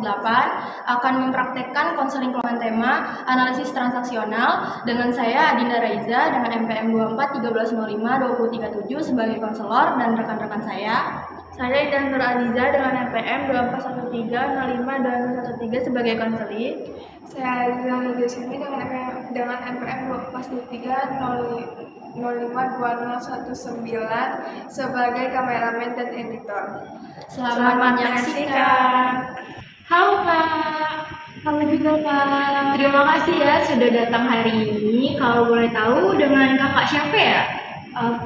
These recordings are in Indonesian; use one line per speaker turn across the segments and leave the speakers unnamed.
kelompok 8 akan mempraktekkan konseling kelompok tema analisis transaksional dengan saya Adinda Raiza dengan MPM 24 1305 237 sebagai konselor dan rekan-rekan saya.
Saya Indah Nur Aliza dengan MPM 24 13 05 213 sebagai konseling.
Saya Aziza Nurdesini dengan MPM 24 03 05 2019 sebagai kameramen dan editor.
Selamat menyaksikan.
Halo Kak. Halo juga Kak.
Terima kasih ya sudah datang hari ini. Kalau boleh tahu dengan kakak siapa ya?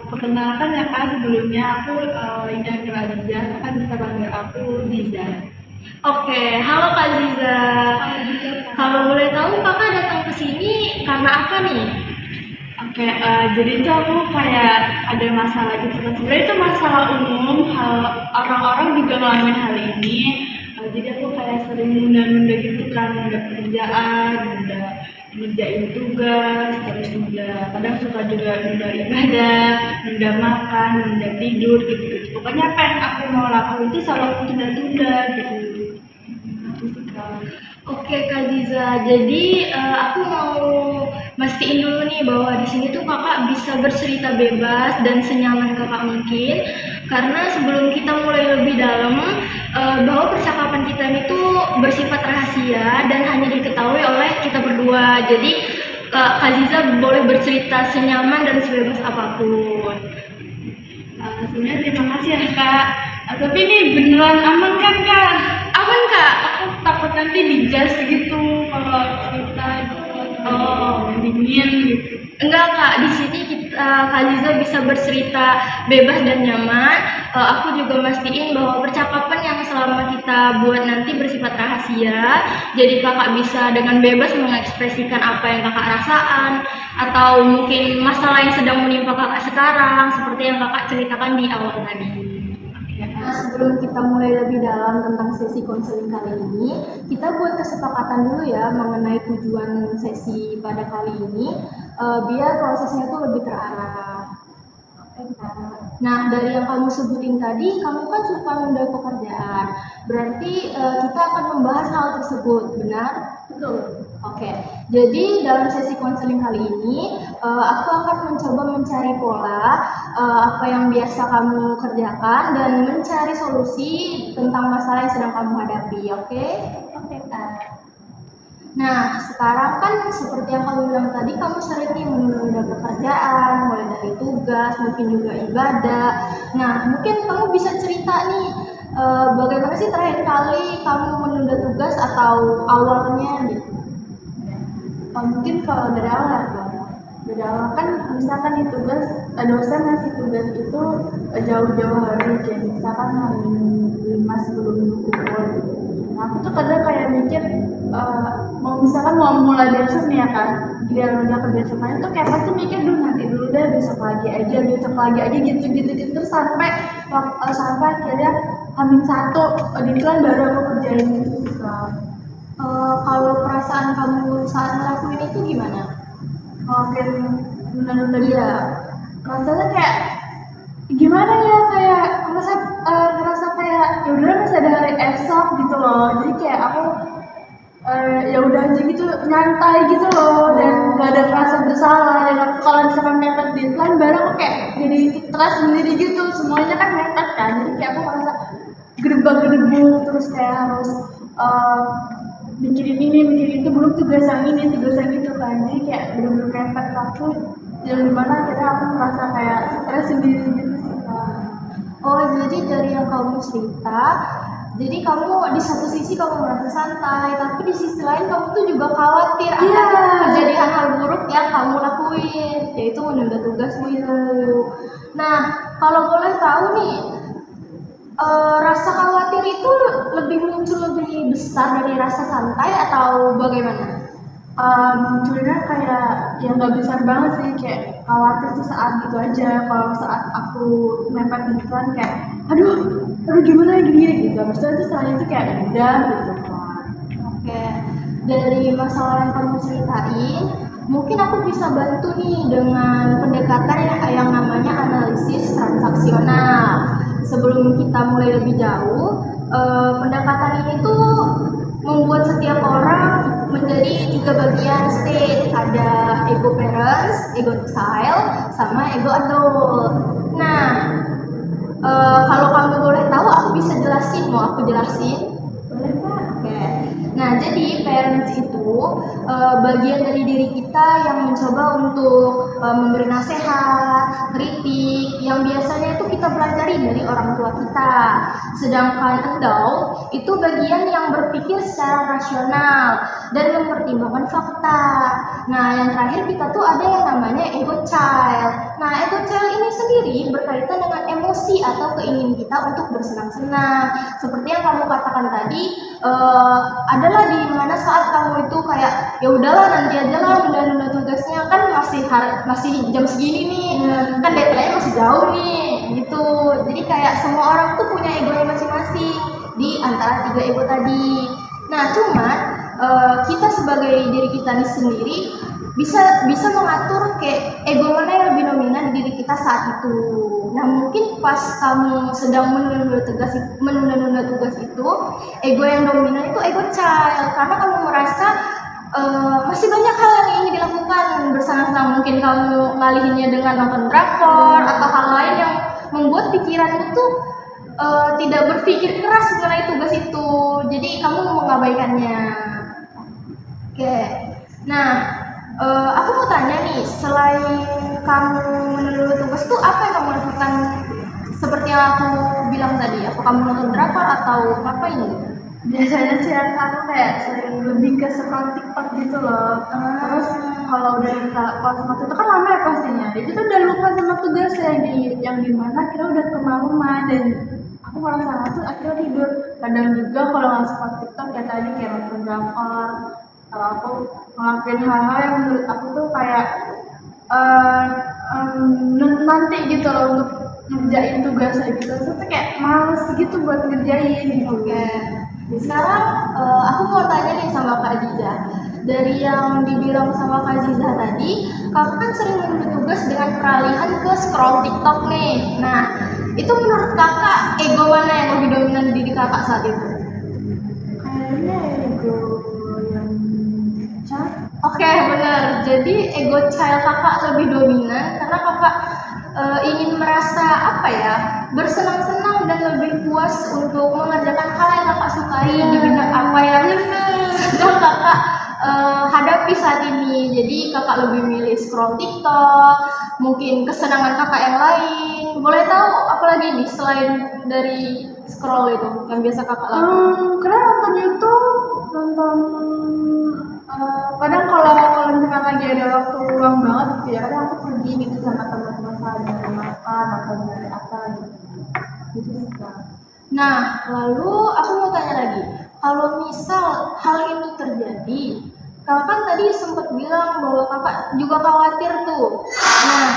Perkenalkan ya Kak, sebelumnya aku Indah Nur Aliza, Kakak bisa panggil aku Ziza.
Oke, halo Kak Ziza. Kalau boleh tahu kakak datang ke sini karena apa nih?
Oke, jadi itu aku kayak ada masalah gitu kan. Sebenarnya itu masalah umum, orang-orang juga ngalamin hal ini. Jadi aku kayak sering nunda-nunda gitu kan, nunda pekerjaan, nunda ngerjain tugas, terus kadang suka juga nunda ibadah, nunda makan, nunda tidur gitu. Pokoknya apa yang aku mau lakukan itu selalu aku tunda-tunda gitu.
Oke Kak Ziza, jadi aku mau mastiin dulu nih bahwa di sini tuh kakak bisa bercerita bebas dan senyaman kakak mungkin, karena sebelum kita mulai lebih dalam bahwa percakapan kita ini tuh bersifat rahasia dan hanya diketahui oleh kita berdua. Jadi Kak Ziza boleh bercerita senyaman dan sebebas apapun.
Sebenarnya terima kasih ya Kak. Tapi ini beneran aman kan Kak?
Aman Kak?
Aku takut nanti dijudge gitu kalau cerita dingin gitu.
Enggak Kak, di sini Kak Ziza bisa bercerita bebas dan nyaman. Aku juga mastiin bahwa percakapan yang selama kita buat nanti bersifat rahasia. Jadi kakak bisa dengan bebas mengekspresikan apa yang kakak rasakan, atau mungkin masalah yang sedang menimpa kakak sekarang, seperti yang kakak ceritakan di awal tadi. Nah, sebelum kita mulai lebih dalam tentang sesi konseling kali ini, kita buat kesepakatan dulu ya mengenai tujuan sesi pada kali ini, biar prosesnya tuh lebih terarah. Nah, dari yang kamu sebutin tadi, kamu kan suka nunda pekerjaan. Berarti kita akan membahas hal tersebut, benar?
Betul.
Oke, jadi dalam sesi konseling kali ini, aku akan mencoba mencari pola apa yang biasa kamu kerjakan dan mencari solusi tentang masalah yang sedang kamu hadapi, oke?
Oke, Kak.
Nah, sekarang kan seperti yang kamu bilang tadi, kamu sering nih menunda pekerjaan, mulai dari tugas, mungkin juga ibadah. Nah, mungkin kamu bisa cerita nih, bagaimana sih terakhir kali kamu menunda tugas atau awalnya gitu?
Mungkin kalau dari awal kan misalkan di tugas dosen ngasih tugas itu jauh-jauh hari, kayak misalkan hari 5 sebelum kumpul. Nah aku tuh kadang kayak mikir mau mulai besok nih ya kan, biar udah kebesokannya tuh kayak pasti mikir nanti dulu deh, besok lagi aja gitu terus sampai akhirnya H-1 deadline baru aku kerjain gitu kan.
Kalau perasaan kamu saat ngelakuin itu gimana?
Mungkin nunda-nunda
Iya.
Rasanya kayak gimana ya, kayak ngerasa kayak ya udah masih ada hari esok gitu loh. Jadi kayak aku ya udah aja gitu, nyantai gitu loh, dan gak ada rasa bersalah. Dan kalau misalkan mepet deadline baru aku kayak jadi stres sendiri gitu, semuanya kan mepet kan. Jadi kayak aku merasa gedebak-gedebuk, terus kayak harus mikirin ini, mikirin itu, belum tugas yang itu kan. Jadi kayak bener-bener mepet waktu yang dimana akhirnya aku merasa kayak stres sendiri gitu sih Kak.
Oh, jadi dari yang kamu cerita, jadi kamu di satu sisi kamu merasa santai, tapi di sisi lain kamu tuh juga khawatir akan kejadian hal buruk yang kamu lakuin, yaitu menunda tugasmu itu. Nah, kalau boleh tahu nih, rasa khawatir itu muncul lebih besar dari rasa santai atau bagaimana?
Munculnya kayak yang nggak besar banget sih, kayak khawatir tuh saat gitu aja. Kalau saat aku mepet gitu kan kayak aduh gimana gini gitu. Habis itu setelah itu kayak udah gitu kan.
Oke, dari masalah yang kamu ceritain, mungkin aku bisa bantu nih dengan pendekatan yang namanya analisis transaksional. Sebelum kita mulai lebih jauh, pendekatan ini tuh parents, ego child, sama ego adult. Nah, kalau kamu boleh tahu, aku bisa jelasin. Mau aku jelasin?
Boleh Kak?
Oke. Nah, jadi parents itu bagian dari diri kita yang mencoba untuk memberi nasihat, kritik, yang biasanya itu kita pelajari dari orang tua kita. Sedangkan adult itu bagian yang berpikir secara rasional dan mempertimbangkan fakta. Nah, yang terakhir kita tuh ada yang namanya ego child. Nah, ego child ini sendiri berkaitan dengan emosi atau keinginan kita untuk bersenang-senang. Seperti yang kamu katakan tadi, adalah di mana saat kamu itu kayak ya udahlah nanti aja lah nunda-nunda tugasnya, kan masih jam segini nih, kan deadline masih jauh nih gitu. Jadi kayak semua orang tuh punya egonya masing-masing di antara 3 ego tadi. Nah, cuman kita sebagai diri kita ini sendiri bisa mengatur kayak ego mana yang lebih dominan di diri kita saat itu. Nah, mungkin pas kamu sedang menunda tugas itu, ego yang dominan itu ego child, karena kamu merasa masih banyak hal yang ingin dilakukan bersama-sama. Mungkin kamu ngalihinnya dengan nonton drakor atau hal lain yang membuat pikiranmu tuh tidak berpikir keras mengenai tugas itu. Jadi kamu mengabaikannya. Oke. Nah, aku mau tanya nih, selain kamu menunda tugas tuh apa yang kamu lakukan? Seperti yang aku bilang tadi, apa kamu nonton drakor atau apa ini?
Biasanya sih aku kayak sering lebih ke scroll TikTok gitu loh. Terus kalau udah kelas waktu itu kan lama ya pastinya. Itu tuh udah lupa sama tugas yang di mana kira udah kemalaman dan aku merasa ngantuk akhirnya tidur. Kadang juga kalau nggak scroll TikTok ya tadi kayak nonton drakor. Kalau aku ngelakuin hal-hal yang menurut aku tuh kayak nanti gitu loh untuk ngerjain tugas gitu. Terus tuh kayak males gitu buat ngerjain gitu.
Oke. Sekarang aku mau tanya nih sama Kak Aziza. Dari yang dibilang sama Kak Aziza tadi, kakak kan sering menunda tugas dengan peralihan ke scroll TikTok nih. Nah, itu menurut kakak ego mana yang lebih dominan di diri kakak saat itu?
Kayaknya ego yang child.
Oke, benar. Jadi ego child kakak lebih dominan karena kakak ingin merasa bersenang-senang dan lebih puas untuk mengerjakan hal yang kakak sukai di bidang apa yang sedang kakak hadapi saat ini. Jadi kakak lebih milih scroll TikTok, mungkin kesenangan kakak yang lain. Boleh tahu apa lagi nih selain dari scroll itu yang biasa kakak lakukan?
Kadang nonton YouTube, kadang kalau misalkan lagi ada waktu luang banget gitu ya, kadang aku pergi gitu sama teman-teman saya dari makan atau dari apa gitu sih Kak.
Nah, lalu aku mau tanya lagi, kalau misal hal itu terjadi, kakak kan tadi sempat bilang bahwa kakak juga khawatir tuh. Nah,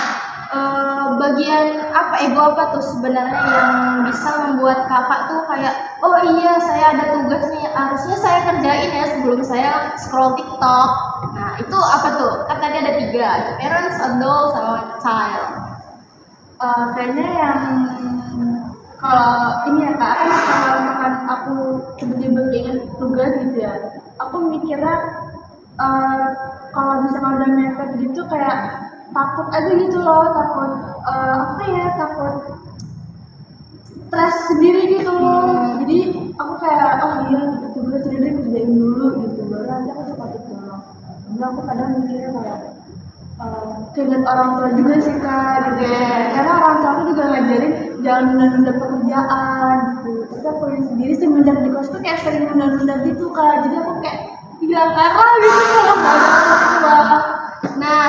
bagian apa, ego apa tuh sebenarnya yang bisa membuat kakak tuh kayak, oh iya saya ada tugas nih, harusnya saya kerjain ya sebelum saya scroll TikTok. Nah, itu apa tuh? Kan tadi ada 3, ada parents, adult, sama child.
Kayaknya yang kalau ini ya Kak, kalau misalkan aku tiba-tiba ingat tugas gitu ya, aku mikirnya kalau misalkan udah mepet gitu kayak takut aja gitu loh, takut takut stres sendiri gitu loh. Jadi aku kayak oh iya tugas sendiri kerjain dulu gitu, baru nanti aku cepat itu loh. Jadi aku kadang mikirnya kayak keinget orang tua juga sih Kak gitu ya. Karena orang tua aku juga ngajarin jangan nunda-nunda pekerjaan gitu. Tapi aku yang sendiri semenjak di kos tuh kayak sering nunda-nunda gitu Kak. Jadi aku kayak hilang arah gitu kalau nggak ada orang tua.
Nah,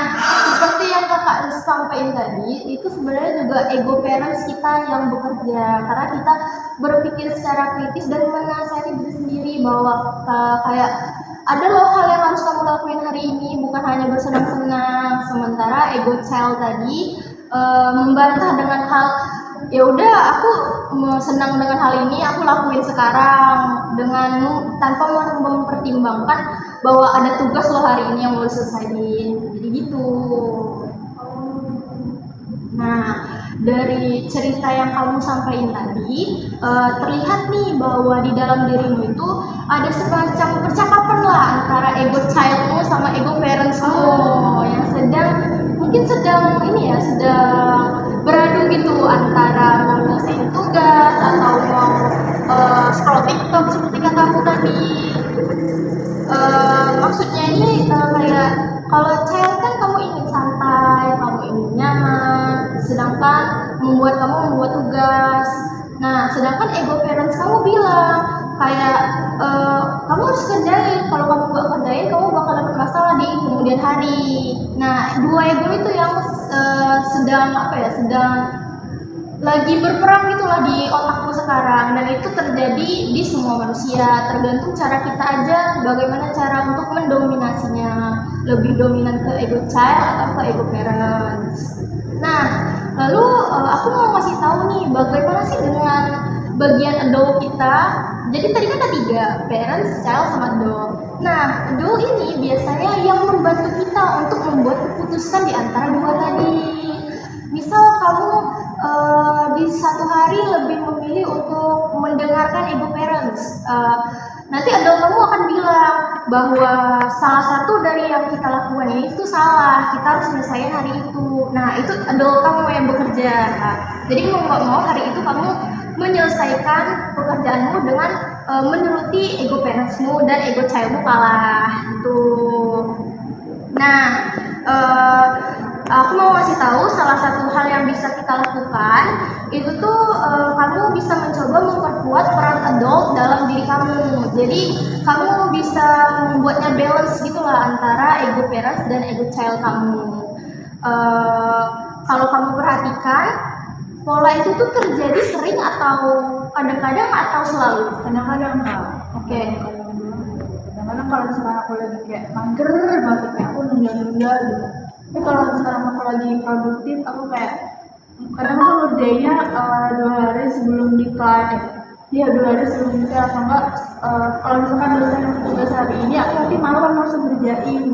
seperti yang kakak sampaikan tadi, itu sebenarnya juga ego parents kita yang bekerja, karena kita berpikir secara kritis dan menasihati diri sendiri bahwa kayak ada loh hal yang harus kamu lakuin hari ini, bukan hanya bersenang-senang. Sementara ego child tadi membantah dengan hal, ya udah aku senang dengan hal ini, aku lakuin sekarang dengan tanpa mempertimbangkan bahwa ada tugas lo hari ini yang mau selesaiin. Jadi gitu. Nah, dari cerita yang kamu sampaikan tadi, terlihat nih bahwa di dalam dirimu itu ada semacam percakapan lah antara ego childmu sama ego parentsmu yang sedang mungkin sedang ini ya, sedang beradu gitu antara mau nyelesain tugas atau mau scroll TikTok seperti katamu tadi. Maksudnya ini kayak kalau child kan kamu ingin santai, kamu ingin nyaman, sedangkan membuat tugas. Nah, sedangkan ego parents kamu bilang kayak kamu harus kerjain. Kalau kamu gak kerjain, kamu bakal dapet masalah di kemudian hari. Nah, dua ego itu yang sedang sedang lagi berperang gitulah di otakku sekarang, dan itu terjadi di semua manusia, tergantung cara kita aja bagaimana cara untuk mendominasinya, lebih dominan ke ego child atau ke ego parents. Nah, lalu aku mau ngasih tahu nih bagaimana sih dengan bagian adult kita. Jadi tadi kan ada 3, parents, child, sama adult. Nah, adult ini biasanya yang membantu kita untuk membuat keputusan di antara dua tadi. Misal kamu di satu hari lebih memilih untuk mendengarkan ego parents, nanti adult kamu akan bilang bahwa salah satu dari yang kita lakukan ini itu salah, kita harus selesaikan hari itu. Nah, itu adult kamu yang bekerja. Jadi mau nggak mau hari itu kamu menyelesaikan pekerjaanmu dengan menuruti ego parentsmu, dan ego childmu kalah gitu. Nah, aku mau ngasih tahu salah satu hal yang bisa kita lakukan itu tuh kamu bisa mencoba memperkuat peran adult dalam diri kamu. Jadi kamu bisa membuatnya balance gitulah antara ego parents dan ego child kamu. Kalau kamu perhatikan, pola itu tuh terjadi sering atau kadang-kadang atau selalu?
Kadang-kadang Kak.
Oke.
Kadang-kadang kalau misalkan aku lagi kayak mager banget, kayak aku nunda-nunda gitu. Tapi kalau misalkan aku lagi produktif, aku kayak kadang tuh ngerjainnya 2 hari sebelum deadline. Iya, 2 hari sebelum deadline, atau enggak kalau misalkan dosen yang tugas hari ini, aku nanti malam langsung kerjain.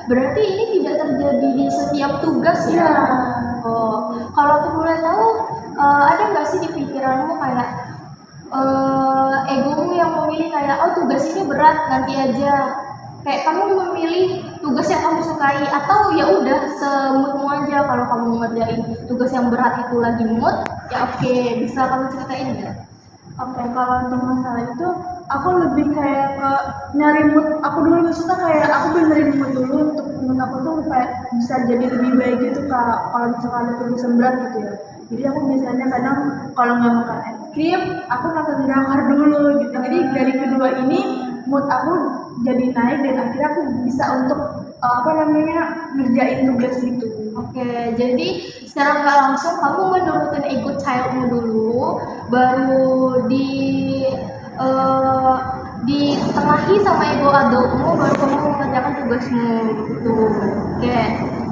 Berarti ini tidak terjadi di setiap tugas ya?
Iya.
Oh, kalau aku boleh tahu, ada nggak sih di pikiranmu kayak egomu yang memilih kayak tugas ini berat nanti aja, kayak kamu memilih tugas yang kamu sukai, atau ya udah semutmu aja, kalau kamu ngerjain tugas yang berat itu lagi mood ya oke, bisa kamu ceritain nggak?
Oke, kalau untuk masalah itu aku lebih kayak ke nyari mood aku dulu, maksudnya kayak aku benerin mood dulu untuk mood aku tuh kayak bisa jadi lebih baik gitu Kak. Kalau misalkan ada tulisan berat gitu ya, jadi aku biasanya kadang kalau nggak makan es krim aku makan drakor dulu gitu. Jadi dari kedua ini mood aku jadi naik, dan akhirnya aku bisa untuk ngerjain tugas gitu.
Oke, jadi secara nggak langsung kamu menurutin ego childmu dulu, baru ditengahi sama ego adultmu, baru kamu mengerjakan tugasmu gitu. Oke,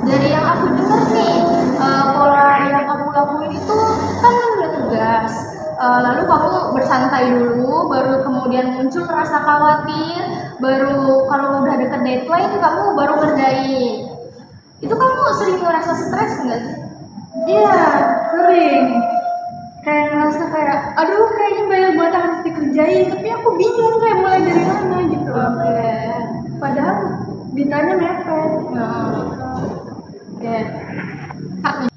dari yang aku dengar nih, pola yang kamu lakuin itu kan udah tugas, lalu kamu bersantai dulu, baru kemudian muncul rasa khawatir, baru kalau udah deket deadline kamu baru kerjain. Itu kamu sering ngerasa stres nggak sih?
Iya, sering. Kayak ngerasa kayak, aduh kayaknya banyak banget yang harus dikerjain, tapi aku bingung kayak mulai dari mana gitu.
Oke.
Padahal ditanya mepet.
Oke.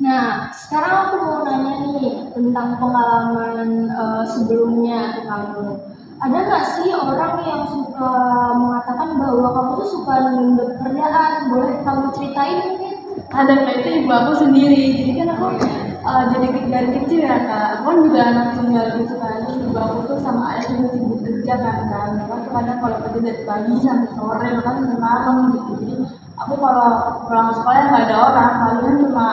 Nah, sekarang aku mau nanya nih tentang pengalaman sebelumnya ke kamu. Ada nggak sih orang yang suka mengatakan bahwa kamu tuh suka nunda pekerjaan? Boleh kamu ceritain mungkin?
Ada kayak itu ibu aku sendiri. Jadi kan aku jadi dari kecil ya Kak. Aku kan juga anak tunggal gitu kan. Terus ibu aku tuh sama ayah juga sibuk kerja kan. Kadang kalau kerja dari pagi sampai sore, bahkan sampai malam gitu. Jadi aku kalau pulang sekolah nggak ada orang, palingan cuma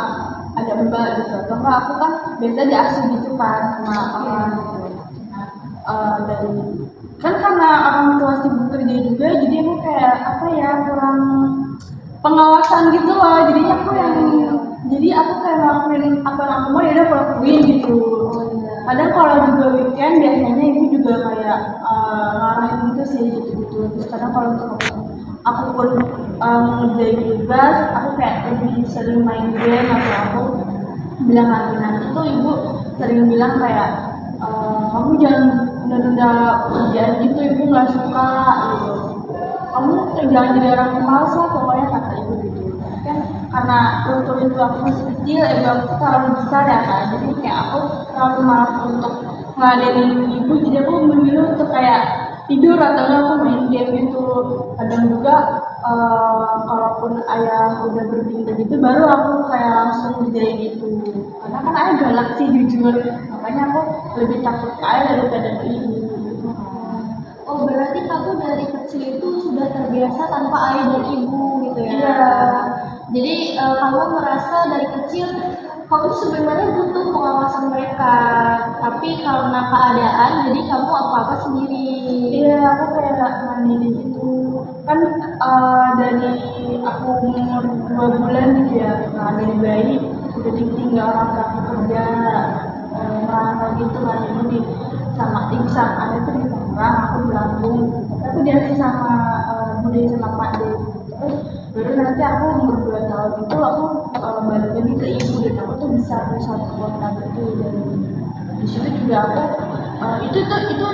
ada mbak gitu. Atau enggak aku kan biasa diasuh gitu kan sama orang gitu. Dari kan karena orang tua sibuk kerja juga, jadi aku kayak kurang pengawasan gitu loh. Jadi aku kayak ngelakuin apa yang aku mau, ya udah aku lakuin gitu. Kadang kalau juga weekend biasanya ibu juga kayak ngarahin gitu sih gitu. Terus kadang kalau untuk aku pun ngerjain tugas, aku kayak lebih sering main game, atau aku bilang nanti tuh ibu sering bilang kayak kamu jangan nunda kerjaan gitu, ibu nggak suka gitu. Kamu jangan jadi orang pemalas lah pokoknya, kata ibu gitu. Kan karena waktu itu aku masih kecil, aku terlalu besar ya kan, jadi kayak aku terlalu malas untuk ngeladenin ibu, jadi aku memilih untuk kayak tidur atau enggak aku main game gitu. Kadang juga kalaupun ayah udah bertindak gitu baru aku kayak langsung ngerjain gitu, karena kan ayah galak sih jujur, makanya aku lebih takut ke ayah daripada ke ibu gitu.
Oh, berarti kamu dari kecil itu sudah terbiasa tanpa ayah dan ibu gitu ya?
Iya.
Jadi kamu merasa dari kecil kamu sebenarnya butuh pengawasan mereka, tapi karena keadaan jadi kamu apa-apa sendiri.
Iya, aku kayak mandiri gitu. Kan dari aku umur 2 bulan gitu ya, nah dari bayi udah ditinggal orang tua aku kerja, merantau gitu kan, ibu di sama ibu sama ayah tuh di Tangerang, aku di Lampung gitu. Tapi aku diasuh sama bude sama pak de gitu. Terus baru nanti aku umur 2 tahun itu aku balik lagi ke ibu dan aku tuh bisa satu kota gitu, dan di situ juga aku itu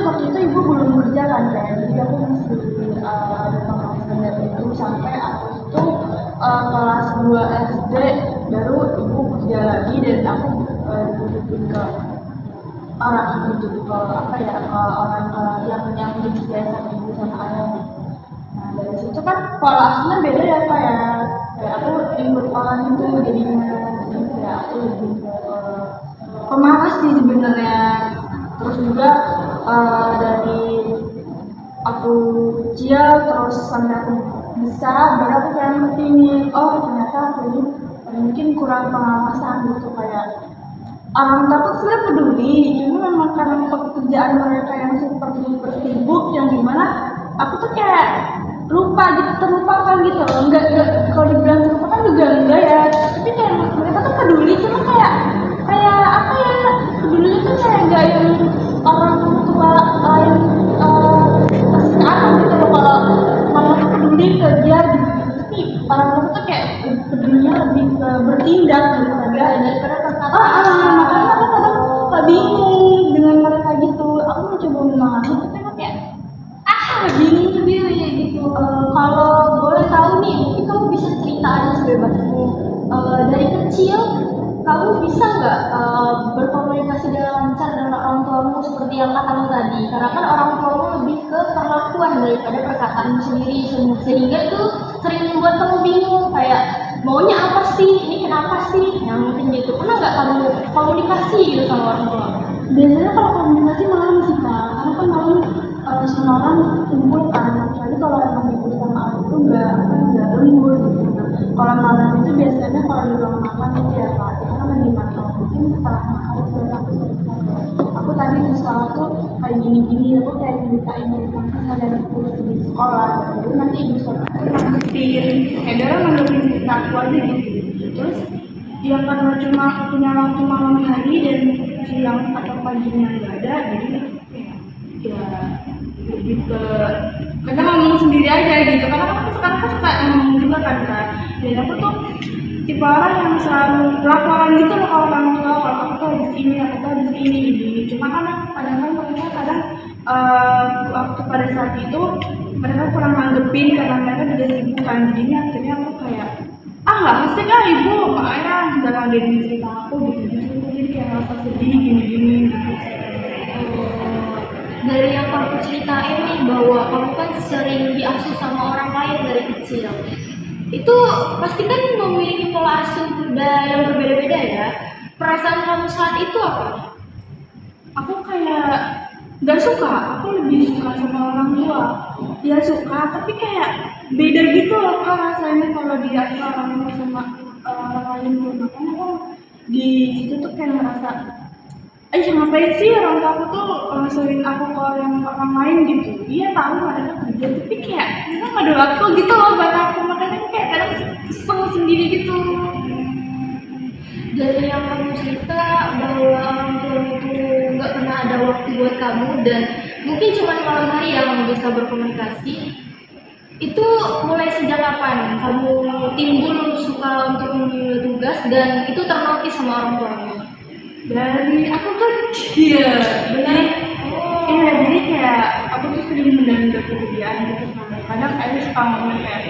waktu itu ibu belum kerja kan, kayak jadi aku masih ada pengawasan dari itu sampai aku itu kelas 2 SD baru ibu kerja lagi dan aku dititipin ke orang gitu, ke apa ya, ke orang yang jadi sama ibu sama ayah gitu. Nah dari situ kan pola asuhnya beda ya kayak aku ikut orang itu jadinya, jadi kayak aku lebih pemalas sih sebenarnya. Terus juga dari aku kecil terus sampai aku besar baru aku kayak ngerti nih, oh ternyata aku ini mungkin kurang pengawasan gitu, kayak orang tua tuh sebenarnya peduli, cuma memang karena pekerjaan mereka yang super sibuk yang dimana aku tuh kayak lupa gitu, terlupakan gitu loh. Enggak kalau dibilang terlupakan juga enggak ya, tapi kayak mereka tuh peduli, cuma kayak apa ya, pedulinya tuh kayak enggak yang orang tua lain kasih ke aku gitu loh. Kalau mama tuh peduli ke dia gitu, tapi orang tua tuh kayak pedulinya lebih ke bertindak daripada perkataan. Makanya aku kadang suka bingung dengan mereka gitu, aku mencoba memahami tapi aku kayak bingung sendiri gitu.
Kalau boleh tahu nih, mungkin kamu bisa cerita aja sebebasmu. Dari kecil, kamu bisa nggak berkomunikasi dengan lancar dengan orang tuamu seperti yang katamu tadi? Karena kan orang tuamu lebih ke perlakuan daripada perkataanmu sendiri, sehingga itu sering membuat kamu bingung kayak maunya apa sih, ini kenapa sih, yang mungkin gitu. Pernah nggak kamu komunikasi gitu sama orang tua?
Biasanya kalau komunikasi malam sih kak, karena kan malam semua orang kumpul kan, kecuali kalau emang ibu sama aku tuh nggak lembur gitu. Nah, kalau malam itu biasanya kalau di ruang makan itu ya kak, kita kan lagi makan, mungkin setelah makan itu aku tadi di sekolah tuh kayak gini-gini, aku kayak ceritain tentang kesadaran aku di sekolah, jadi nanti ibu sama aku nangkepin, kayak dia nangkepin cerita aku aja gitu. Terus ya karena cuma punya waktu malam hari dan siang atau paginya nggak ada, jadi ya lebih ke kita ngomong sendiri aja gitu, karena aku sekarang kan suka ngomong juga kan kak, dan aku tuh tipe orang yang selalu laporan gitu loh kalau orang tua, kalau aku tuh habis ini, aku tuh habis ini. Cuma kan kadang-kadang mereka waktu pada saat itu mereka kurang nanggepin karena mereka juga sibuk kan, jadinya akhirnya aku kayak nggak asik ibu sama ayah nggak ladenin cerita aku gitu, jadi kayak rasa sedih gini-gini gitu.
Dari yang kamu ceritain nih bahwa kamu kan sering diasuh sama orang lain dari kecil, itu pasti kan memiliki pola asuh yang berbeda-beda ya. Perasaan kamu saat itu apa?
Aku kayak nggak suka, aku lebih suka sama orang tua. Ya suka, tapi kayak beda gitu loh kak rasanya kalau diasuh orang tua sama orang lain tuh. Makanya aku di situ tuh kayak ngerasa ngapain sih orang tua aku tuh sering aku ke orang lain gitu. Iya tahu mereka kerja, tapi kayak mereka nggak ada waktu gitu loh buat aku, makanya aku kayak kadang kesel sendiri gitu.
Dari yang kamu cerita bahwa orang tua itu nggak pernah ada waktu buat kamu dan mungkin cuma malam hari yang kamu bisa berkomunikasi, itu mulai sejak kapan kamu timbul suka untuk mengambil tugas dan itu ternotis sama orang tuamu?
Dari aku kecil, benar. Iya, jadi kayak aku tuh sering menunda pekerjaan gitu kan. Kadang ayah suka ngomong kayak,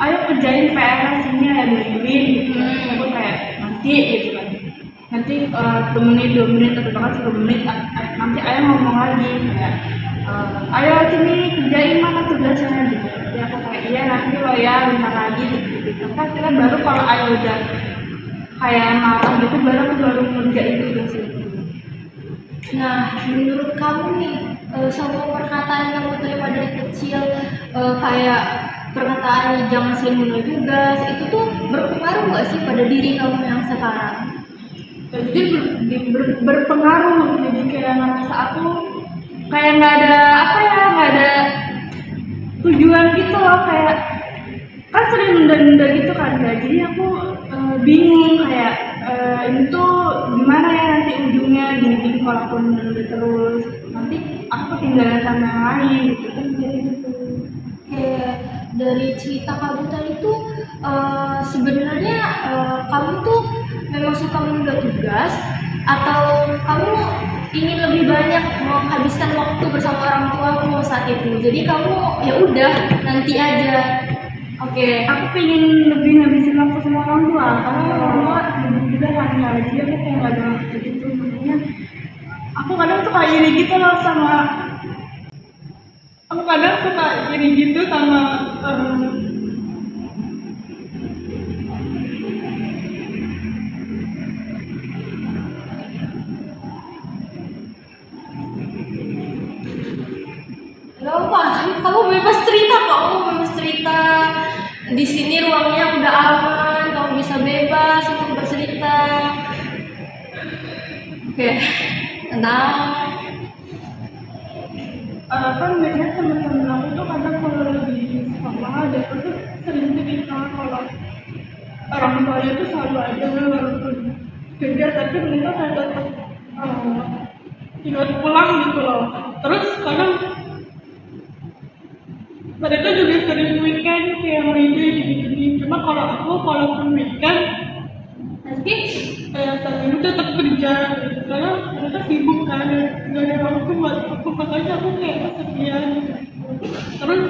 ayo kerjain PR sini ya bantuin gitu. Aku kayak nanti gitu kan. Nanti temenin 2 menit atau bahkan 10 menit nanti ayah ngomong lagi kayak ayo sini kerjain mana tugasnya gitu. Jadi aku kayak iya nanti lo ya bentar lagi gitu. Kan kita baru kalau ayah udah kayak marah gitu baru ngerjain tugas itu.
Nah, menurut kamu nih, semua perkataan yang kamu terima dari kecil, kayak perkataan jangan sering menunda tugas, itu tuh berpengaruh nggak sih pada diri kamu yang sekarang?
Jadi berpengaruh, jadi kayak ngerasa aku kayak nggak ada tujuan gitu loh, kayak kan sering nunda-nunda gitu kan, jadi aku bingung kayak ini tuh gimana ya nanti ujungnya gini-gini kalau aku nunda terus nanti aku ketinggalan sama yang lain gitu kan, kayak gitu.
Kayak dari cerita kamu tadi tuh sebenarnya kamu tuh memang suka menunda tugas atau kamu ingin lebih banyak menghabiskan waktu bersama orang tuamu saat itu, jadi kamu ya udah nanti aja. Oke.
Aku pengen lebih ngabisin waktu sama orang tua karena orang tua sibuk juga kan, jadi aku kayak nggak ada waktu gitu. Makanya aku kadang suka iri gitu loh sama
Gak apa, kamu bebas cerita kok, kamu bebas cerita. Di sini ruangnya udah aman, kamu bisa bebas untuk bercerita. Oke, tenang.
kan biasanya teman-teman aku tuh kadang kalau lagi sekolah dia tuh sering cerita kalau orang tuanya tuh selalu ada walaupun kerja tapi mereka kayak tetap ingat pulang gitu loh. Terus kadang mereka juga sering weekend kayak hari ini gini-gini. Cuma kalau aku kalaupun weekend pasti saat ini tetap kerja gitu. Karena mereka sibuk kan, nggak ada waktu buat aku, makanya aku kayak kesepian gitu. Terus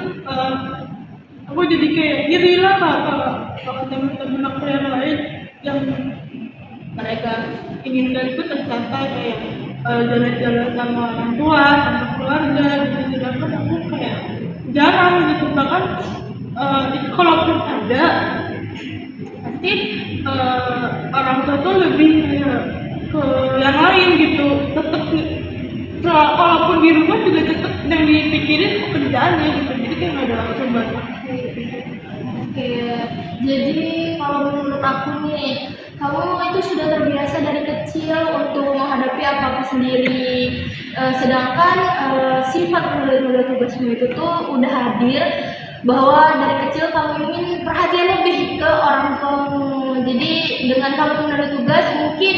aku jadi kayak iri lah kalau teman-teman aku yang lain yang mereka inginkan itu tercapai kayak jalan-jalan sama orang tua, sama keluarga gitu. Sedangkan aku kayak jarang gitu, bahkan kalaupun ada pasti orang tua tuh lebih kayak ke yang lain gitu. Tetap kalaupun di rumah juga tetap yang dipikirin pekerjaannya gitu, jadi kayak nggak ada waktu buat aku.
Oke, jadi kalau menurut aku nih, kamu itu sudah terbiasa dari kecil untuk menghadapi apa-apa sendiri. Sedangkan sifat menunda tugasmu itu tuh udah hadir, bahwa dari kecil kamu ingin perhatian lebih ke orang tuamu. Jadi dengan kamu menunda tugas, mungkin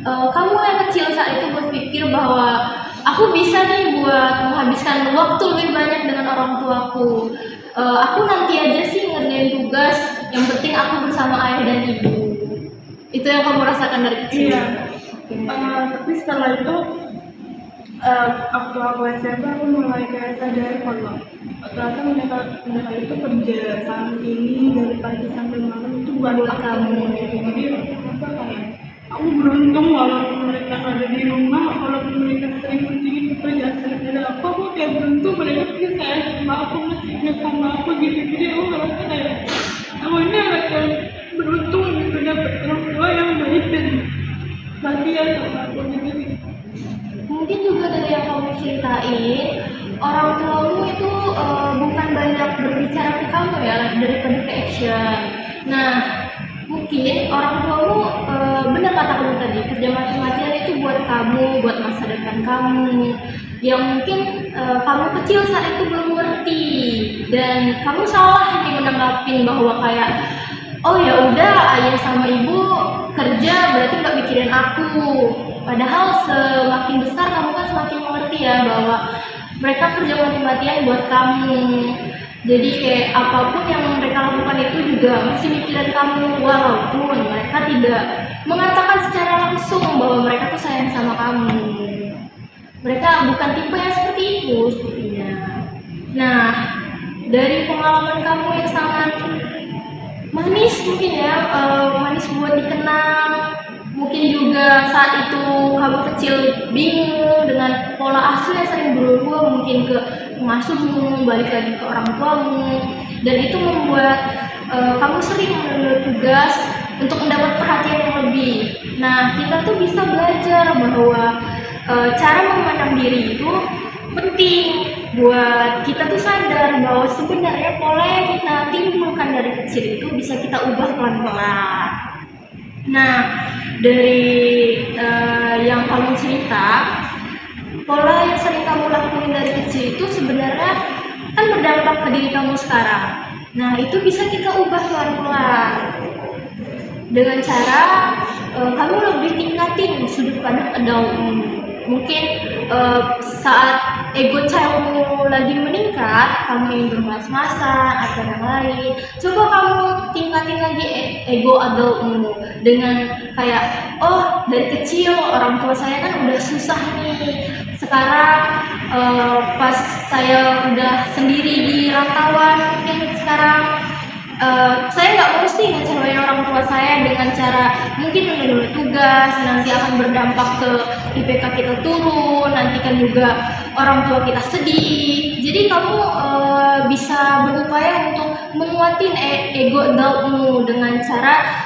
kamu yang kecil saat itu berpikir bahwa aku bisa nih buat menghabiskan waktu lebih banyak dengan orang tuaku. Aku nanti aja sih ngerjain tugas, yang penting aku bersama ayah dan ibu. Itu yang kamu rasakan dari kecil.
Iya. Tapi setelah itu waktu aku SMA aku mulai kayak sadar kalau ternyata mereka itu kerja sana sini dari pagi sampai malam itu buat kamu gitu. Jadi apa kayak aku beruntung walaupun mereka ada di rumah, walaupun mereka sering mentingin pekerjaan daripada aku kayak beruntung mereka punya saya sama aku, masih ingat sama aku gitu. Jadi aku ngerasa kayak aku ini anak yang beruntung gitu, dapet orang tua yang baik dan perhatian sama aku gitu sih.
Mungkin juga dari yang kamu ceritain, orang tuamu itu bukan banyak berbicara ke kamu ya, daripada ke action. Nah, mungkin orang tuamu benar kata kamu tadi, kerja mati-matian itu buat kamu, buat masa depan kamu. Yang mungkin kamu kecil saat itu belum ngerti, dan kamu salah nih menanggapin bahwa kayak, oh ya udah ayah sama ibu kerja berarti nggak mikirin aku. Padahal semakin besar kamu kan semakin mengerti ya bahwa mereka kerja mati-matian buat kamu. Jadi kayak apapun yang mereka lakukan itu juga masih mikirin kamu, walaupun mereka tidak mengatakan secara langsung bahwa mereka tuh sayang sama kamu. Mereka bukan tipe yang seperti itu sepertinya. Nah, dari pengalaman kamu yang sangat manis mungkin ya, manis buat dikenang. Mungkin juga saat itu kamu kecil bingung dengan pola asuh yang sering berubah, mungkin ke pengasuhmu, balik lagi ke orang tuamu, dan itu membuat kamu sering menunda tugas untuk mendapat perhatian yang lebih. Nah, kita tuh bisa belajar bahwa cara memandang diri itu penting buat kita tuh sadar bahwa sebenarnya pola yang kita timbulkan dari kecil itu bisa kita ubah pelan-pelan. Nah, dari yang kamu cerita, pola yang sering kamu lakuin dari kecil itu sebenarnya kan berdampak ke diri kamu sekarang. Nah, itu bisa kita ubah pelan-pelan dengan cara kamu lebih tingkatin sudut pandang adultmu. Mungkin saat ego childmu lagi meningkat, kamu ingin bermas-masan atau yang lain, coba kamu tingkatin lagi ego adultmu dengan kayak, oh dari kecil orang tua saya kan udah susah nih, sekarang pas saya udah sendiri di rantauan, mungkin sekarang saya nggak mesti ngecewain orang tua saya dengan cara mungkin menunda tugas, nanti akan berdampak ke IPK kita turun, nanti kan juga orang tua kita sedih. Jadi kamu bisa berupaya untuk menguatin ego adultmu dengan cara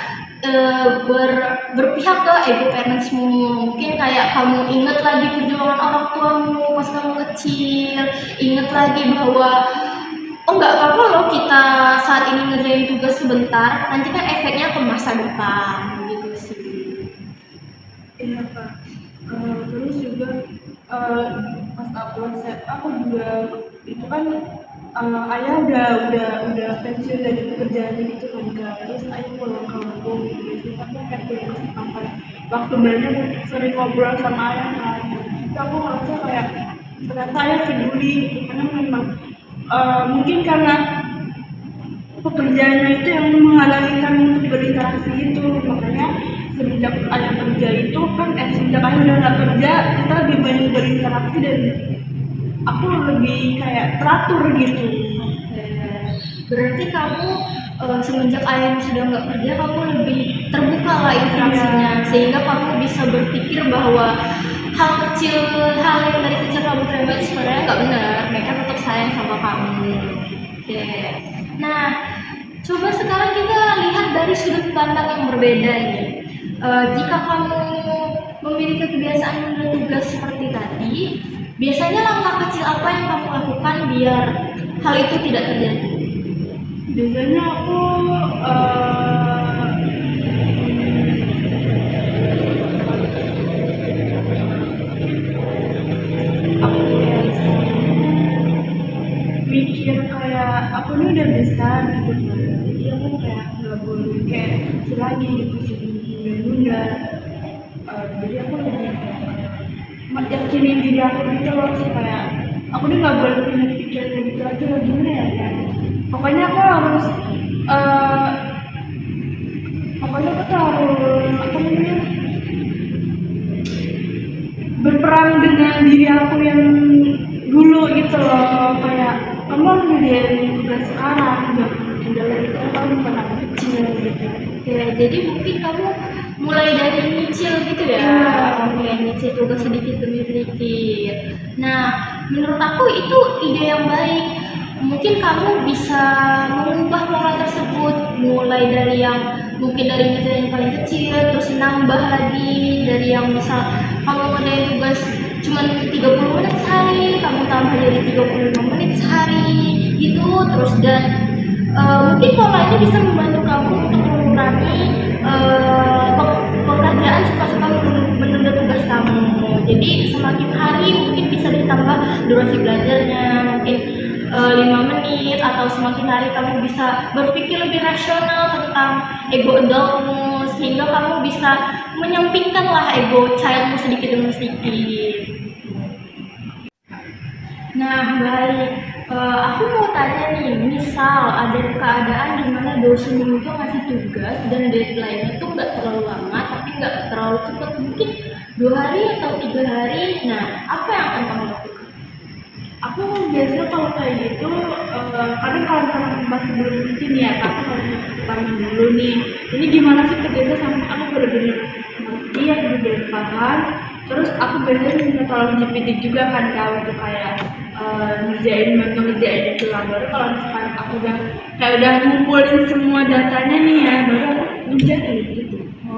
berpihak ke ego parentsmu. Mungkin kayak kamu inget lagi perjuangan orang tuamu pas kamu kecil, inget lagi bahwa oh nggak apa-apa loh kita saat ini ngerjain tugas sebentar, nanti kan efeknya ke masa depan gitu sih.
Iya Kak. Terus juga pas aku SMA aku juga itu kan ayah udah pensiun dari pekerjaannya gitu kan Kak. Terus ayah pulang kampung gitu. Tapi kan punya kesempatan waktu banyak untuk sering ngobrol sama ayah kan. Itu aku ngerasa kayak ternyata ayah peduli gitu. Karena memang mungkin karena pekerjaannya itu yang menghalangi kami untuk berinteraksi itu, makanya semenjak ayah kerja itu kan semenjak ayah udah nggak kerja kita lebih banyak berinteraksi dan aku lebih kayak teratur gitu.
Berarti kamu semenjak ayahmu sudah nggak kerja, kamu lebih terbuka lah interaksinya, sehingga kamu bisa berpikir bahwa hal yang dari kecil kamu terima itu sebenarnya nggak benar, mereka tetap sayang sama kamu. Oke. Nah, coba sekarang kita lihat dari sudut pandang yang berbeda nih. Jika kamu memiliki kebiasaan menunda tugas seperti tadi, biasanya langkah kecil apa yang kamu lakukan biar hal itu tidak terjadi?
Biasanya aku mikir kayak aku ini udah besar gitu kan, jadi aku kayak nggak boleh kayak kecil lagi gitu sih, nunda. Jadi aku lebih kayak yakinin diri aku gitu loh, supaya aku ini nggak boleh punya pikiran kayak gitu lagi loh, gimana ya. Pokoknya aku harus pokoknya aku tuh harus apa namanya, berperan dengan diri aku yang dulu gitu loh, kayak kamu harus ngerjain tugas sekarang, udah lagi kan kamu bukan anak kecil gitu.
Ya, jadi mungkin kamu mulai dari nyicil gitu ya. Oke, nyicil tugas sedikit demi sedikit. Nah, menurut aku itu ide yang baik. Mungkin kamu bisa mengubah pola tersebut, mulai dari yang mungkin dari ngerjain yang paling kecil, terus nambah lagi dari yang misal kamu ngerjain tugas cuma 30 menit sehari, kamu tambah jadi 35 menit sehari gitu terus. Dan mungkin pola ini bisa membantu kamu untuk mengurangi pekerjaan suka-suka menunda tugas kamu. Jadi semakin hari mungkin bisa ditambah durasi belajarnya, mungkin 5 menit, atau semakin hari kamu bisa berpikir lebih rasional tentang ego adultmu, sehingga kamu bisa menyampingkanlah ego childmu sedikit demi sedikit. Nah, baik. Aku mau tanya nih, misal ada keadaan di mana dosen itu ngasih tugas dan deadline itu nggak terlalu lama, tapi nggak terlalu cepat, mungkin 2 hari atau 3 hari. Nah, apa yang akan kamu lakukan?
Aku biasanya kalau kayak gitu, kadang kalau misalnya masih belum ngerti nih ya, aku harus tanya dulu nih, ini gimana sih tugasnya sampai aku bener-bener ngerti, aku bener-bener paham. Terus aku biasanya minta tolong GPT juga kan kak untuk kayak ngerjain itu lah. Baru kalau misalkan aku udah ngumpulin semua datanya nih ya, baru aku ngerjain gitu.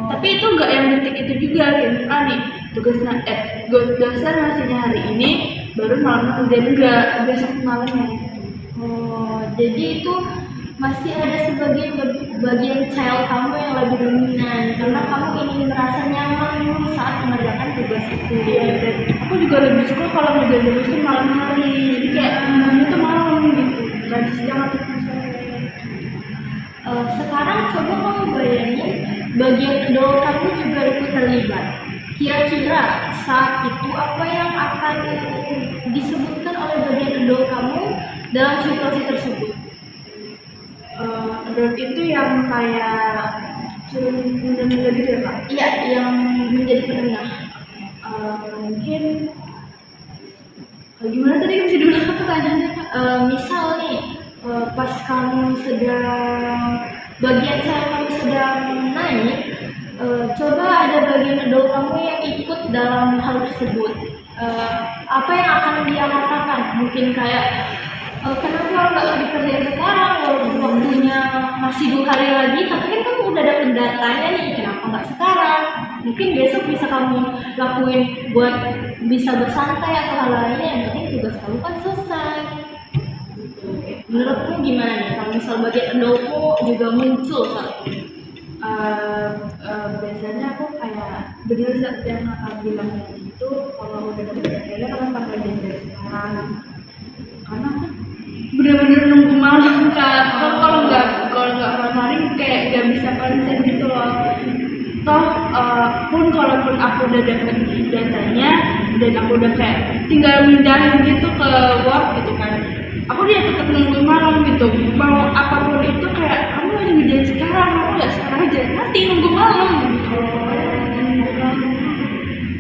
Tapi itu enggak yang detik itu juga, kayak misalkan nih dasar ngasihnya hari ini, baru malamnya kerja juga besok malamnya gitu.
Oh, jadi itu masih ada sebagian bagian child kamu yang lebih dominan karena kamu ingin merasa nyaman dulu saat mengerjakan tugas itu.
Iya, dan aku juga lebih suka kalau ngerjain tugas itu malam hari, jadi kayak itu malam gitu, bukan siang atau sore.
Sekarang coba kamu bayangin bagian adult kamu juga ikut terlibat. Kira-kira saat itu apa yang akan disebutkan oleh bagian adult kamu dalam situasi tersebut?
Adult itu yang kayak suruh mendengar gitu ya kak?
Iya, yang menjadi penengah.
Mungkin gimana tadi bisa dulu pertanyaannya kak?
Misal nih, pas kamu sedang bagian saya kamu sedang naik, coba ada bagian adult kamu yang ikut dalam hal tersebut. Apa yang akan dia katakan? Mungkin kayak kenapa nggak dikerjain sekarang? Walaupun waktunya masih 2 hari lagi, tapi kan kamu udah dapet datanya nih. Kenapa nggak sekarang? Mungkin besok bisa kamu lakuin buat bisa bersantai atau hal lainnya. Yang penting tugas kamu kan selesai. Menurutmu gimana nih? Kalau misal bagian adultmu juga muncul saat itu?
Biasanya aku kayak bener saat yang kakak bilang itu, kalau udah dapet datanya kenapa kerjain dari sekarang? Karena aku bener-bener nunggu malam kak. Kalau nggak malam hari kayak nggak bisa konsen gitu loh. Toh kalaupun aku udah dapet datanya dan aku udah kayak tinggal mindahin gitu ke Word gitu kan, aku dia tetap nunggu malam gitu. Mau apapun itu kayak kamu harus ngerjain sekarang, kamu nggak sekarang aja, nanti nunggu malam gitu.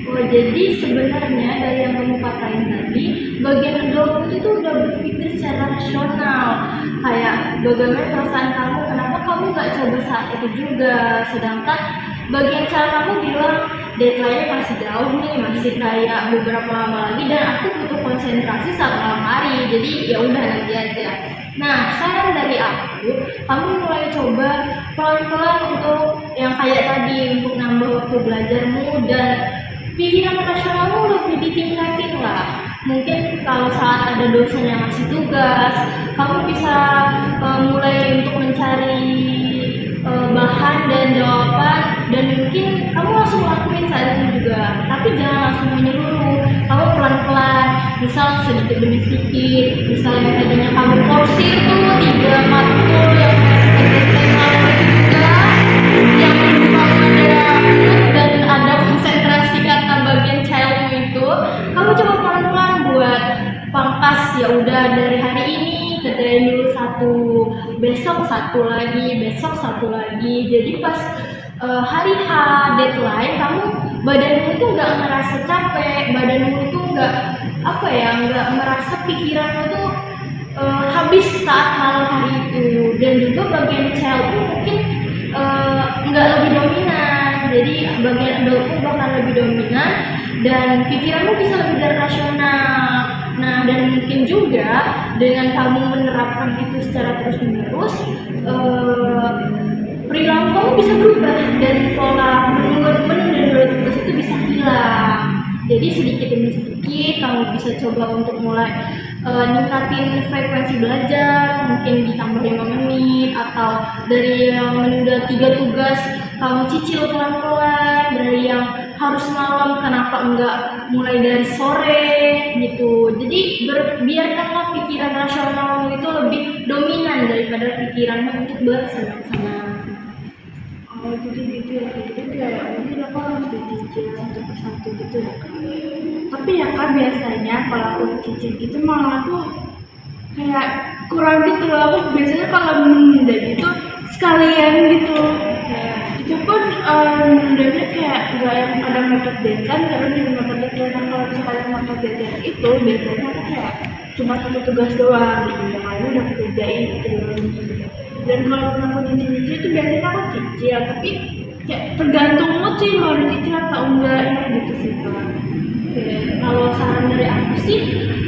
Oh, jadi sebenarnya dari yang kamu katakan tadi, bagian adult itu udah berpikir secara rasional. Kayak bagaimana perasaan kamu, kenapa kamu nggak coba saat itu juga. Sedangkan bagian cara kamu bilang deadline masih jauh nih, masih kayak beberapa lama lagi dan aku butuh konsentrasi saat malam hari. Jadi ya udah nanti aja. Nah, saran dari aku, kamu mulai coba pelan-pelan untuk yang kayak tadi untuk nambah waktu belajarmu dan pikiran rasionalmu lebih ditingkatin lah. Mungkin kalau saat ada dosen yang ngasih tugas, kamu bisa mulai untuk mencari bahan dan jawaban dan mungkin kamu langsung lakuin saat itu juga. Tapi jangan langsung menyeluruh. Kamu pelan-pelan, misal sedikit demi sedikit. Misalnya tadinya kamu porsir tuh 3 matkul yang deadline itu juga, yang kamu ada mood dan ada konsentrasi kata bagian childmu itu, kamu coba pelan-pelan buat pangkas. Ya udah dari hari ini kerjain dulu 1, besok 1 lagi, besok 1 lagi. Jadi pas hari H deadline, kamu badanmu tuh nggak ngerasa capek, badanmu tuh nggak nggak merasa pikiranmu tuh habis saat hari itu. Dan juga bagian childmu mungkin nggak lebih dominan, jadi bagian adultmu bakal lebih dominan dan pikiranmu bisa lebih dari rasional. Nah, dan mungkin juga dengan kamu menerapkan itu secara terus-menerus, perilaku kamu bisa berubah dan pola menu tugas itu bisa hilang. Jadi sedikit demi sedikit kamu bisa coba untuk mulai ningkatin frekuensi belajar, mungkin ditambah 5 menit atau dari yang menunda 3 tugas kamu cicil pelan-pelan, dari yang harus malam kenapa enggak mulai dari sore gitu. Jadi biarkanlah pikiran rasionalmu itu lebih dominan daripada pikiranmu untuk bersenang-senang.
Oh jadi gitu ya, jadi kayak mungkin aku harus dicicil satu persatu gitu ya kak. Tapi ya kak, biasanya kalau aku dicicil gitu malah aku kayak kurang gitu loh. Aku biasanya kalau menunda gitu sekalian gitu. Itu pun menundanya kayak nggak yang kadang mepet deadline, kadang juga mepet deadline. Kalau sekalian mepet deadline itu biasanya aku kayak cuma satu tugas doang gitu, yang lain udah aku kerjain itu doang gitu. Dan kalau aku nyicil itu biasanya aku cicil, tapi kayak tergantung mood sih mau dicicil atau enggak gitu sih Kak.
Oke, kalau saran dari aku sih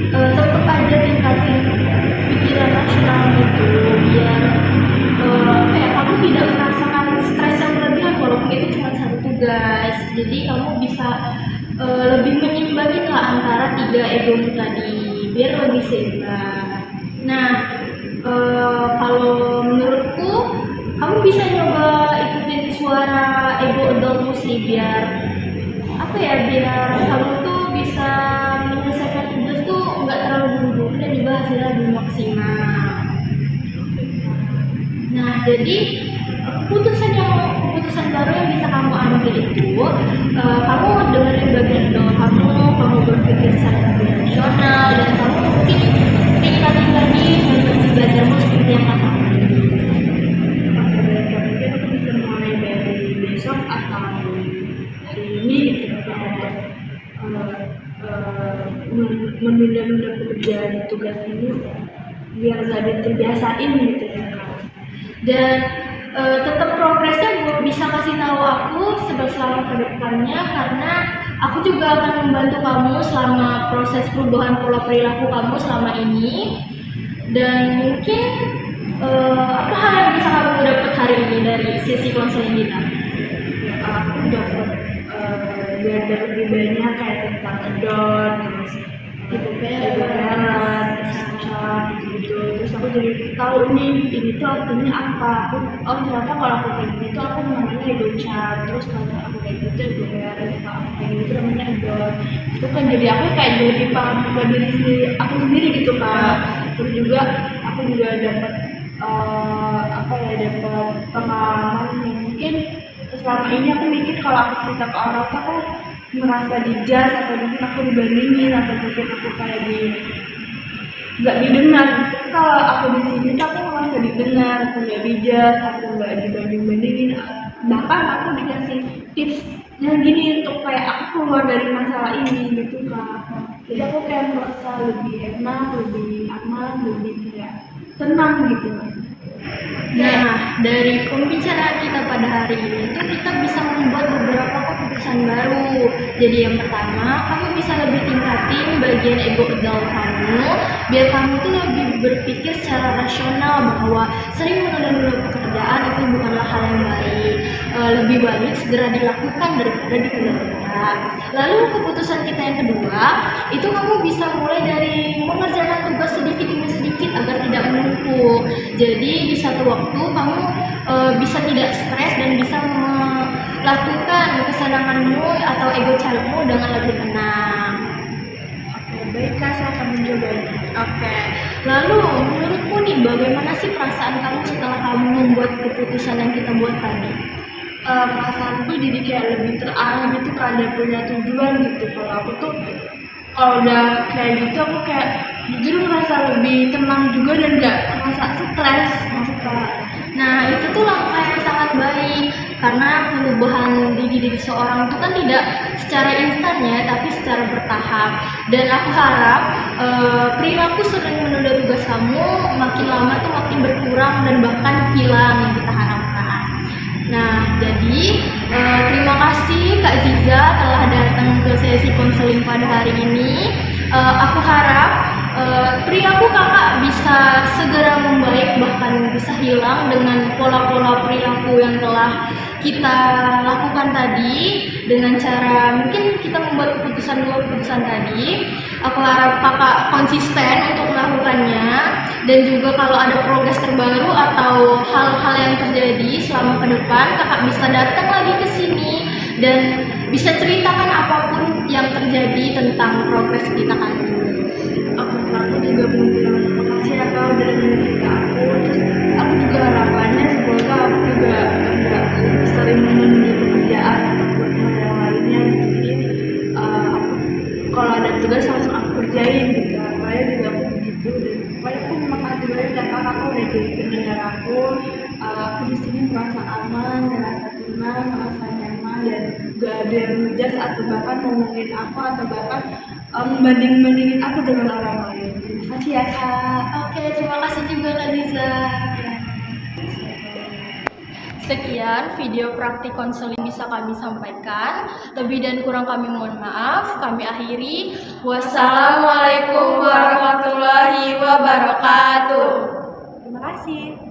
tetap aja tingkatin pikiran rasional gitu biar apa ya, kamu tidak merasakan stres yang berlebihan walaupun itu cuma satu tugas. Jadi kamu bisa lebih menyimbangin lah antara tiga egomu tadi biar lebih seimbang. Nah, kalau menurutku kamu bisa nyoba ikutin suara ego adultmu sih biar apa ya, biar kamu tuh bisa menyelesaikan tugas tuh nggak terlalu buru-buru dan juga hasilnya lebih maksimal. Nah, jadi keputusan baru yang bisa kamu ambil itu kamu dengerin bagian doa kamu berpikir secara lebih rasional dan kamu mungkin tingkatin lagi frekuensi belajarmu seperti yang kata aku.
Mungkin aku bisa mulai dari besok atau hari ini gitu kayak menunda-nunda pekerjaan tugas ini biar nggak terbiasain gitu ya Kak.
Dan tetap progresnya bisa kasih tahu aku selama ke depannya karena aku juga akan membantu kamu selama proses perubahan pola perilaku kamu selama ini. Dan mungkin apa hal yang bisa kamu dapat hari ini dari sesi konseling kita?
Aku dapat belajar lebih banyak kayak tentang adult, terus
Ibu
parent, gitu. Terus aku jadi tahu nih ini tuh artinya apa. Oh ternyata kalau aku kayak gini tuh aku namanya ego child. Terus kalau aku kayak gitu ego parent, kalau aku kayak gitu namanya adult. Itu kan jadi aku kayak lebih paham ke diri sendiri, aku sendiri gitu Kak. Terus juga aku juga dapat dapat pengalaman yang mungkin selama ini aku mikir kalau aku cerita ke orang tuh aku merasa dijudge atau mungkin aku dibandingin atau mungkin aku kayak nggak didengar. Kalau aku di sini tuh aku merasa didengar, aku nggak dijudge, aku nggak dibanding-bandingin, bahkan aku dikasih tips yang gini untuk kayak aku keluar dari masalah ini gitu Kak. Jadi aku kayak merasa lebih enak, lebih aman, lebih kayak tenang gitu Mas.
Nah, dari pembicaraan kita pada hari ini itu kita bisa membuat beberapa keputusan baru. Jadi yang pertama, kamu bisa lebih tingkatin bagian ego adult kamu, biar kamu tuh lebih berpikir secara rasional bahwa sering menunda-nunda pekerjaan itu bukanlah hal yang baik. Lebih baik segera dilakukan daripada ditunda-tunda. Lalu keputusan kita yang kedua, itu kamu bisa mulai dari mengerjakan tugas sedikit demi sedikit agar tidak menumpuk. Jadi di satu waktu kamu bisa tidak stres dan bisa melakukan kesenanganmu atau ego childmu dengan lebih tenang.
Oke, baik Kak, saya akan mencobanya.
Oke, lalu menurutmu nih bagaimana sih perasaan kamu setelah kamu membuat keputusan yang kita buat tadi?
Perasaanku jadi kayak lebih terarah gitu Kak, ada punya tujuan gitu. Kalau aku tuh kalau udah kayak gitu aku kayak jujur merasa lebih tenang juga dan gak merasa stres maksud Kak.
Nah, itu tuh langkah yang sangat baik karena perubahan diri seorang itu kan tidak secara instan ya, tapi secara bertahap. Dan aku harap perilaku sering menunda tugas kamu makin lama tuh makin berkurang dan bahkan hilang yang kita harapkan. Nah, jadi terima kasih Kak Ziza telah datang ke sesi konseling pada hari ini. Aku harap perilaku kakak bisa segera membaik, bahkan bisa hilang dengan pola-pola perilaku yang telah kita lakukan tadi dengan cara mungkin kita membuat keputusan tadi. Aku harap kakak konsisten untuk melakukannya dan juga kalau ada progres terbaru atau hal-hal yang terjadi selama ke depan kakak bisa datang lagi ke sini dan bisa ceritakan apapun yang terjadi tentang progres kita kali ini.
Aku juga mau bilang terima kasih ya Kak udah dengerin ke aku. Terus aku juga harapannya semoga aku juga nggak sering menunda pekerjaan ataupun hal yang lainnya gitu. Jadi kalau ada tugas langsung aku kerjain gitu. Apalagi juga aku begitu dan pokoknya aku terima kasih banyak ya Kak, aku udah jadi pendengar aku. Aku di sini merasa aman, merasa tenang, merasa nyaman dan gak ada dia ngejudge atau bahkan ngomongin aku atau bahkan bandingin aku dengan orang lain. Terima kasih ya Kak.
Oke, terima kasih juga Kak Liza. Sekian video praktik konseling bisa kami sampaikan. Lebih dan kurang kami mohon maaf. Kami akhiri. Wassalamualaikum warahmatullahi wabarakatuh.
Terima kasih.